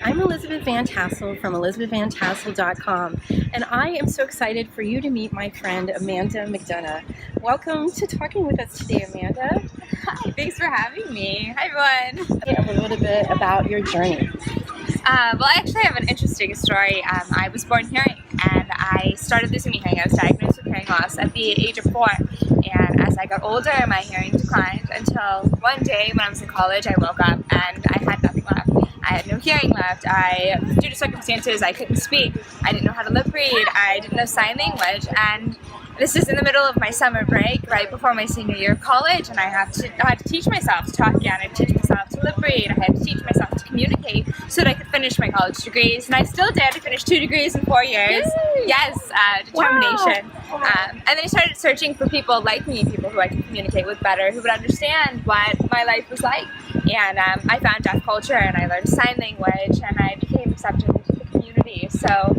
I'm Elizabeth Van Tassel from elizabethvantassel.com, and I am so excited for you to meet my friend Amanda McDonough. Welcome to talking with us today, Amanda. Hi, thanks for having me. Hi, everyone. Yeah, a little bit about your journey. Well, I actually have an interesting story. I was born hearing, and I started losing my hearing. I was diagnosed with hearing loss at the age of 4, and as I got older, my hearing declined until one day when I was in college, I woke up and I had nothing left. I had no hearing left. Due to circumstances, I couldn't speak. I didn't know how to lip read. I didn't know sign language, and this is in the middle of my summer break, right before my senior year of college, and I had to teach myself to talk again. I had to teach myself to lip read. I had to teach myself to communicate so that I could finish my college degrees, and I still did. I finished 2 degrees in 4 years. Yay! Yes, determination. Wow. And then I started searching for people like me, people who I could communicate with better, who would understand what my life was like. And I found deaf culture, and I learned sign language, and I became accepted into the community. So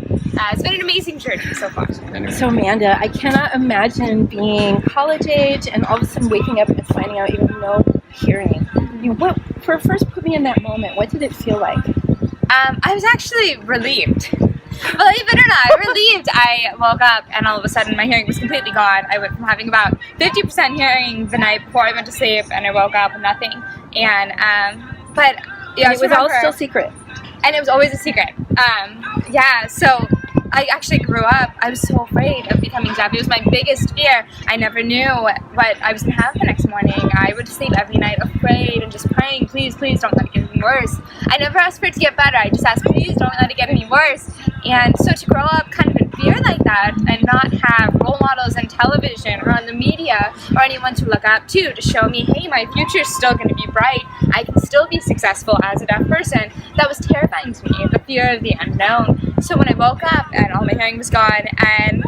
it's been an amazing journey so far. So Amanda, I cannot imagine being college age and all of a sudden waking up and finding out you have no hearing. First put me in that moment. What did it feel like? I was actually relieved. Believe it or not, relieved. I woke up and all of a sudden my hearing was completely gone. I went from having about 50% hearing the night before I went to sleep, and I woke up with nothing. And but yeah, it was all still secret. And it was always a secret. So I actually grew up, I was so afraid of becoming deaf. It was my biggest fear. I never knew what I was going to have the next morning. I would sleep every night afraid and just praying, please, please don't let it get any worse. I never asked for it to get better. I just asked, please don't let it get any worse. And so to grow up kind of in fear like that and not have role models on television or on the media or anyone to look up to show me, hey, my future is still going to be bright. I can still be successful as a deaf person. That was terrifying to me, the fear of the unknown. So when I woke up and all my hearing was gone and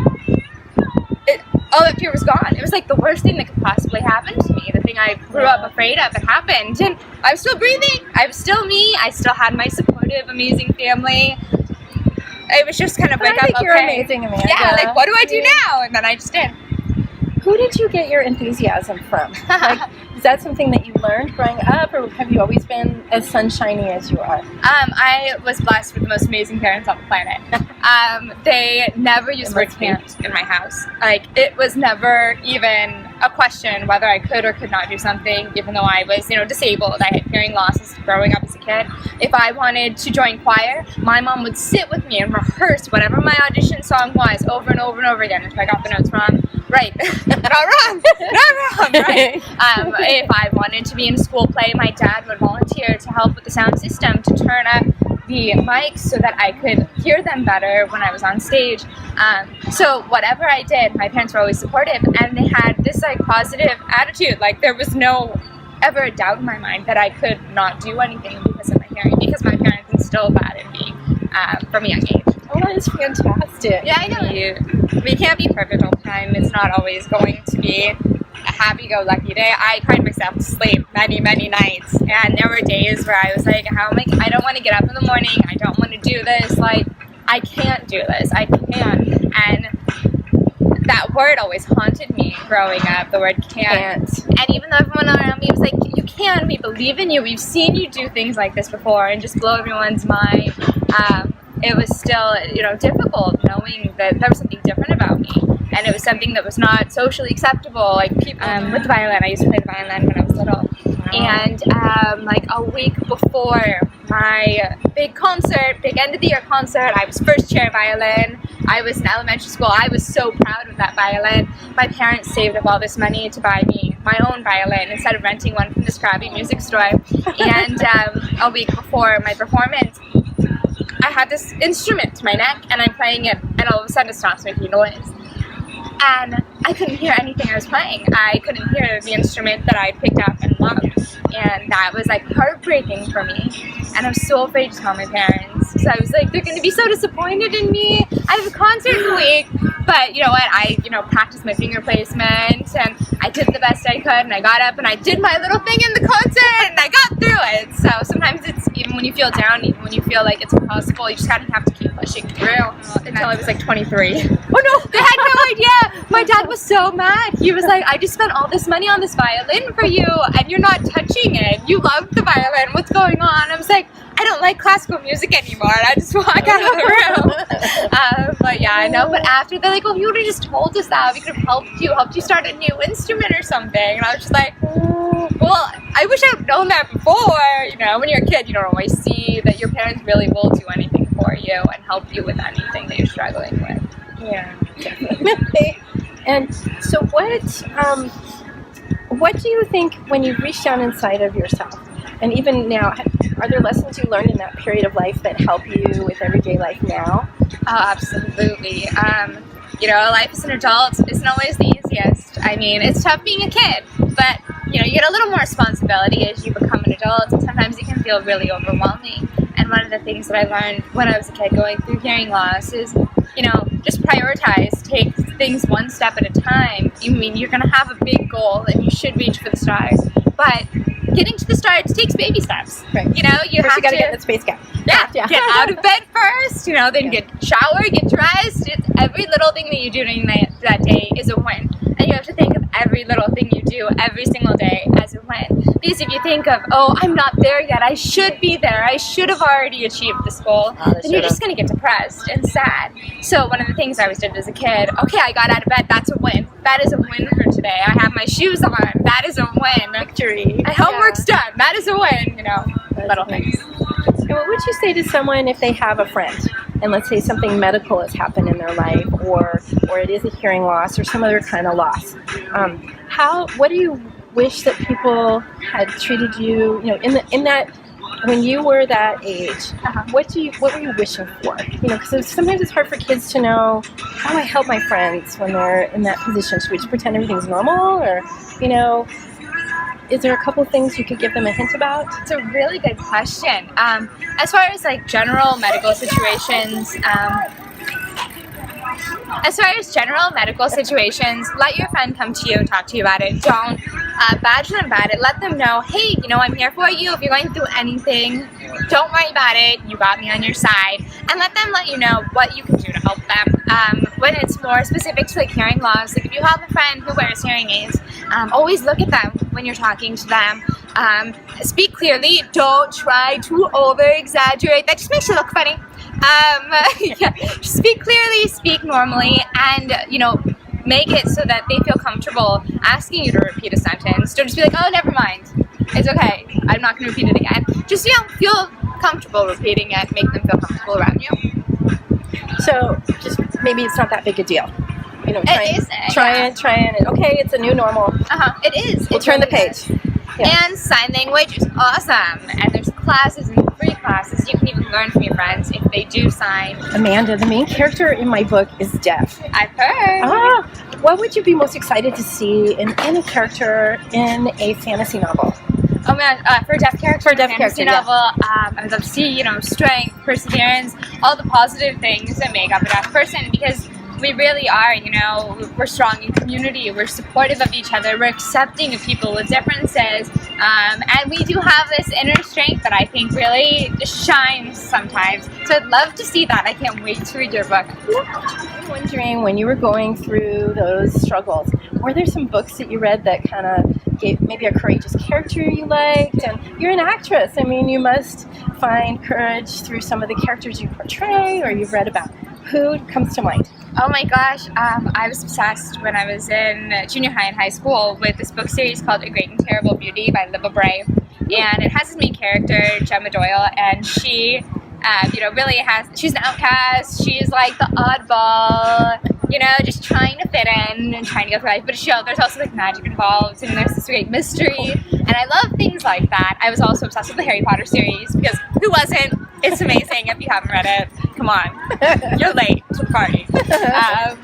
all that fear was gone, it was like the worst thing that could possibly happen to me. The thing I grew up afraid of, it happened. And I was still breathing. I was still me. I still had my supportive, amazing family. It was just kind of like, I think you're amazing, Amanda. Yeah, like, what do I do now? And then I just did. Who did you get your enthusiasm from? Like, is that something that you learned growing up, or have you always been as sunshiny as you are? I was blessed with the most amazing parents on the planet. They never used the word can't in my house. Like, it was never even a question whether I could or could not do something, even though I was, disabled. I had hearing losses growing up as a kid. If I wanted to join choir, my mom would sit with me and rehearse whatever my audition song was over and over and over again until I got the notes wrong. Right. Not wrong. Not wrong. Right. If I wanted to be in a school play, my dad would volunteer to help with the sound system to turn up the mics so that I could hear them better when I was on stage. So whatever I did, my parents were always supportive, and they had this positive attitude. Like, there was no ever a doubt in my mind that I could not do anything because of my hearing, because my parents instilled that in me from a young age. Oh, that is fantastic. Yeah, I know. We can't be perfect all the time. It's not always going to be a happy-go-lucky day. I cried myself to sleep many, many nights, and there were days where I was like, I don't want to get up in the morning. I don't want to do this. Like, I can't do this. I can't. And that word always haunted me growing up, the word can't. And even though everyone around me was like, you can, we believe in you, we've seen you do things like this before, and just blow everyone's mind, it was still, difficult knowing that there was something different about me. And it was something that was not socially acceptable. Like, people with the violin, I used to play the violin when I was little. And like a week before my big end of the year concert, I was first chair violin. I was in elementary school. I was so proud of that violin. My parents saved up all this money to buy me my own violin instead of renting one from the scrappy music store. And a week before my performance, I had this instrument to my neck, and I'm playing it, and all of a sudden it stops making noise. And I couldn't hear anything I was playing. I couldn't hear the instrument that I picked up and loved. And that was like heartbreaking for me. And I was so afraid to tell my parents. So I was like, they're going to be so disappointed in me. I have a concert in a week. But you know what? I practiced my finger placement, and I did the best I could, and I got up and I did my little thing in the concert, and I got through it. So sometimes it's, even when you feel down, even when you feel like it's impossible, you just kind of have to keep pushing through. Until I was like 23. Oh no, they had no idea. My dad was so mad. He was like, I just spent all this money on this violin for you, and you're not touching it. You love the violin. What's going on? I was like, I don't like classical music anymore, and I just walk out of the room. But yeah, I know. But after, they're like, well, if you would have just told us that, we could have helped you start a new instrument or something. And I was just like, well, I wish I had known that before. You know, when you're a kid, you don't always see that your parents really will do anything for you and help you with anything that you're struggling with. Yeah, definitely. And so what do you think when you reach down inside of yourself? And even now, are there lessons you learned in that period of life that help you with everyday life now? Oh, absolutely. Life as an adult isn't always the easiest. I mean, it's tough being a kid, but, you get a little more responsibility as you become an adult, and sometimes it can feel really overwhelming. And one of the things that I learned when I was a kid going through hearing loss is, just prioritize, take things one step at a time. I mean, you're going to have a big goal, and you should reach for the stars, but getting to the stars takes baby steps. Right. You first you got to get in the space gap. Yeah, get out of bed first, then get showered, get dressed. It's every little thing that you do during that day is a win. And you have to think of every little thing you do every single day as a win. Because if you think of, oh, I'm not there yet, I should be there, I should have already achieved this goal, then you're just going to get depressed and sad. So one of the things I always did as a kid, okay, I got out of bed, that's a win. That is a win for today. I have my shoes on, that is a win. Victory. My homework's done, that is a win, little things. And what would you say to someone if they have a friend, and let's say something medical has happened in their life, or it is a hearing loss or some other kind of loss? What do you wish that people had treated you, in that when you were that age? What were you wishing for? Because sometimes it's hard for kids to know, how do I help my friends when they're in that position? Should we just pretend everything's normal, or is there a couple things you could give them a hint about? It's a really good question. As far as general medical situations, let your friend come to you and talk to you about it. Don't badge them about it. Let them know, hey, I'm here for you. If you're going through anything, don't worry about it. You got me on your side. And let them let you know what you can do to help them. When it's more specific to hearing loss, if you have a friend who wears hearing aids, always look at them when you're talking to them. Speak clearly. Don't try to over-exaggerate. That just makes you look funny. Speak clearly, speak normally, and, make it so that they feel comfortable asking you to repeat a sentence. Don't just be like, oh, never mind. It's okay. I'm not going to repeat it again. Just, feel comfortable repeating it. Make them feel comfortable around you. So, just maybe it's not that big a deal. Try it, and okay, it's a new normal. It is. We'll turn the page. Yeah. And sign language is awesome. And there's classes and free classes. You can even learn from your friends if they do sign. Amanda, the main character in my book is deaf. I've heard. What would you be most excited to see in any character in a fantasy novel? Oh man, for a deaf character, fantasy novel, I would love to see, strength, perseverance, all the positive things that make up a deaf person, because we really are, we're strong in community, we're supportive of each other, we're accepting of people with differences, and we do have this inner strength that I think really just shines sometimes. So I'd love to see that. I can't wait to read your book. I'm wondering, when you were going through those struggles, were there some books that you read that kind of gave maybe a courageous character you liked? And you're an actress. I mean, you must find courage through some of the characters you portray or you've read about. Who comes to mind? Oh my gosh, I was obsessed when I was in junior high and high school with this book series called A Great and Terrible Beauty by Libba Bray. And it has this main character, Gemma Doyle, and she, really she's an outcast, she's like the oddball, just trying to fit in and trying to go through life. But there's also magic involved, and there's this great mystery, and I love things like that. I was also obsessed with the Harry Potter series, because who wasn't? It's amazing. If you haven't read it, come on, you're late to the party.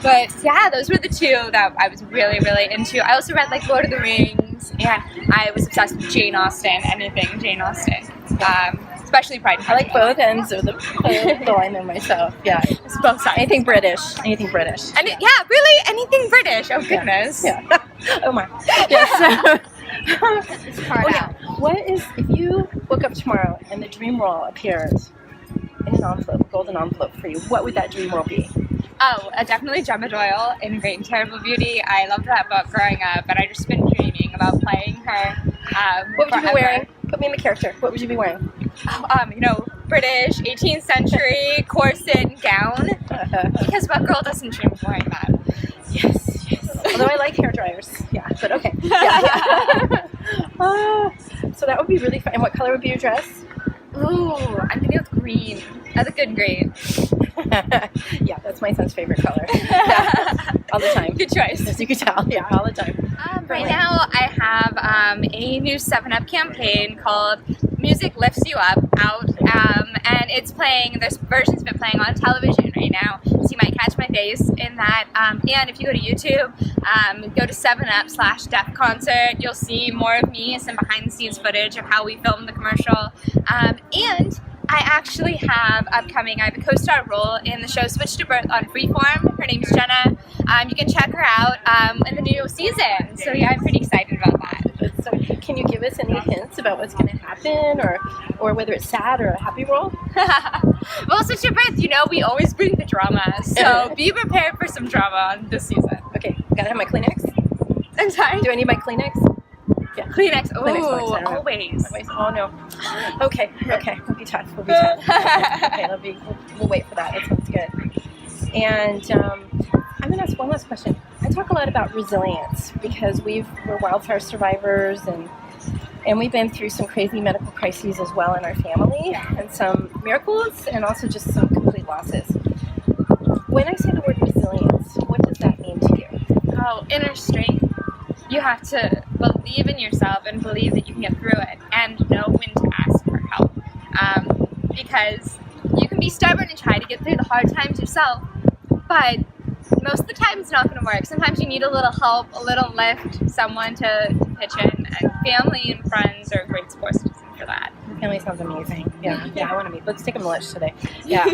But yeah, those were the two that I was really, really into. I also read Lord of the Rings, and I was obsessed with Jane Austen, anything Jane Austen. Especially Pride and Prejudice. I like both ends of the line there myself. Yeah, it's both sides. Anything British. And really, anything British. Oh goodness. Yeah. Oh my. Yes. It's hard out. What if you woke up tomorrow and the dream role appeared in an envelope, a golden envelope for you? What would that dream role be? Oh, definitely Gemma Doyle in Great and Terrible Beauty. I loved that book growing up, and I just been dreaming about playing her. What would you be wearing? Put me in the character. What would you be wearing? British 18th century corset gown. Because what girl doesn't dream of wearing that? Yes, yes. Although I like hair dryers. Yeah, but okay. Yeah. So that would be really fun. And what color would be your dress? Ooh, I'm gonna go with green. That's a good green. Yeah, that's my son's favorite color. Yeah, all the time. Good choice. As you can tell, yeah, all the time. Right now I have a new 7-Up campaign called Music Lifts You Up out, and it's playing, this version's been playing on television right now, so you might catch my face in that, and if you go to YouTube, go to 7up/Deaf Concert, you'll see more of me, some behind the scenes footage of how we filmed the commercial, and I actually have upcoming, I have a co-star role in the show Switch to Birth on Freeform. Her name's Jenna. You can check her out in the new season. So yeah, I'm pretty excited about that. So can you give us any hints about what's going to happen, or whether it's sad or a happy role? Well, Switch to Birth, we always bring the drama. So be prepared for some drama on this season. Okay, gotta have my Kleenex. I'm sorry? Do I need my Kleenex? Yeah. Kleenex. Oh, Kleenex always. Oh no. Okay. We'll be tough. Okay, we'll wait for that. That sounds good. And I'm gonna ask one last question. I talk a lot about resilience because we're wildfire survivors, and we've been through some crazy medical crises as well in our family, and some miracles, and also just some complete losses. When I say the word resilience, what does that mean to you? Oh, inner strength. You have to believe in yourself and believe that you can get through it and know when to ask for help. Because you can be stubborn and try to get through the hard times yourself, but most of the time it's not going to work. Sometimes you need a little help, a little lift, someone to pitch in, and family and friends are a great support system for that. Your family sounds amazing. Yeah, I want to meet. Let's take them to lunch today. Yeah.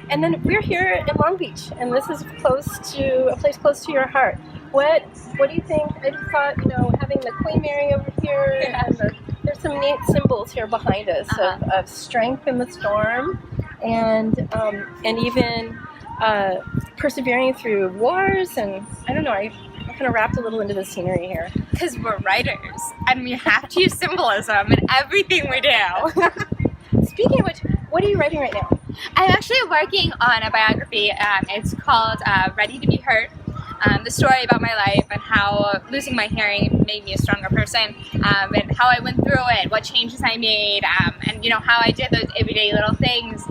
And then we're here in Long Beach, and this is a place close to your heart. What do you think? I just thought, having the Queen Mary over here, and there's some neat symbols here behind us of strength in the storm, and even persevering through wars, and I don't know, I kind of wrapped a little into the scenery here. Because we're writers, and we have to use symbolism in everything we do. Speaking of which, what are you writing right now? I'm actually working on a biography. It's called Ready to Be Hurt. The story about my life and how losing my hearing made me a stronger person, and how I went through it, what changes I made, and how I did those everyday little things.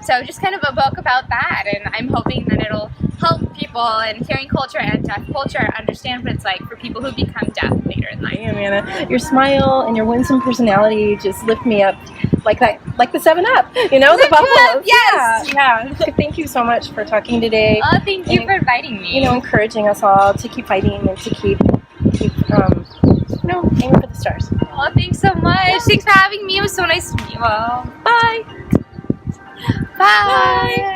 So just kind of a book about that, and I'm hoping that it'll help people in hearing culture and deaf culture understand what it's like for people who become deaf later in life. Yeah, Amanda, your smile and your winsome personality just lift me up like that, like the 7-Up, the buffalo. Yes. Yeah. Thank you so much for talking today. Oh, thank you for inviting me. Encouraging us all to keep fighting and to keep aiming for the stars. Oh, thanks so much. Yeah. Thanks for having me. It was so nice to meet you all. Bye. Bye.